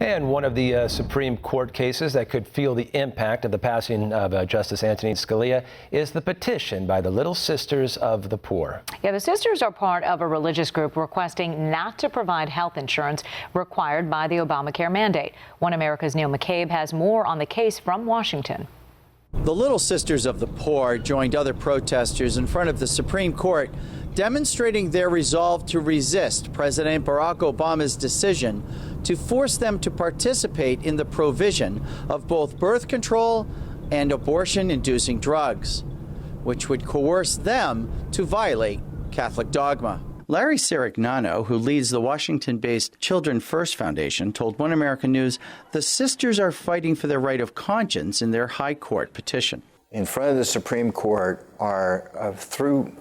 And one of the Supreme Court cases that could feel the impact of the passing of Justice Antonin Scalia is the petition by the Little Sisters of the Poor. Yeah, the sisters are part of a religious group requesting not to provide health insurance required by the Obamacare mandate. One America's Neil McCabe has more on the case from Washington. The Little Sisters of the Poor joined other protesters in front of the Supreme Court, demonstrating their resolve to resist President Barack Obama's decision to force them to participate in the provision of both birth control and abortion-inducing drugs, which would coerce them to violate Catholic dogma. Larry Sirignano, who leads the Washington-based Children First Foundation, told One American News the sisters are fighting for their right of conscience in their high court petition. In front of the Supreme Court are through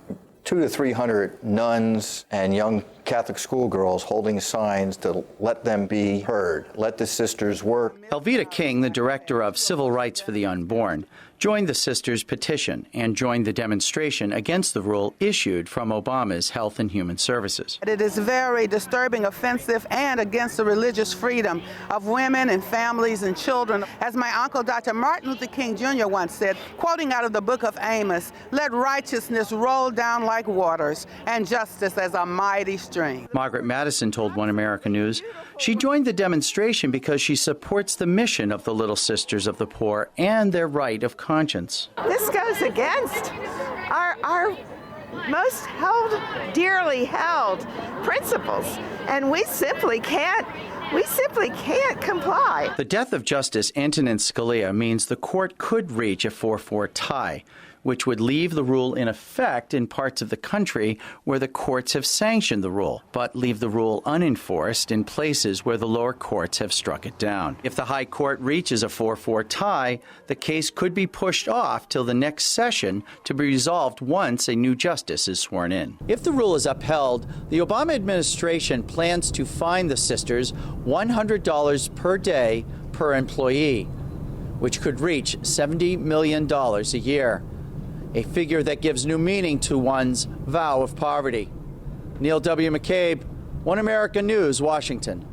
200 to 300 nuns and young Catholic schoolgirls holding signs to let them be heard, let the sisters work. Elvita King, the director of Civil Rights for the Unborn, joined the sisters' petition and joined the demonstration against the rule issued from Obama's Health and Human Services. It is very disturbing, offensive, and against the religious freedom of women and families and children. As my uncle, Dr. Martin Luther King Jr. once said, quoting out of the book of Amos, "Let righteousness roll down like waters and justice as a mighty stream." Margaret Madison told One American News she joined the demonstration because she supports the mission of the Little Sisters of the Poor and their right of conscience. This goes against our most dearly held principles, and we simply can't comply. The death of Justice Antonin Scalia means the court could reach a 4-4 tie, which would leave the rule in effect in parts of the country where the courts have sanctioned the rule, but leave the rule unenforced in places where the lower courts have struck it down. If the high court reaches a 4-4 tie, the case could be pushed off till the next session to be resolved once a new justice is sworn in. If the rule is upheld, the Obama administration plans to fine the sisters $100 per day per employee, which could reach $70 million a year, a figure that gives new meaning to one's vow of poverty. Neil W. McCabe, One American News, Washington.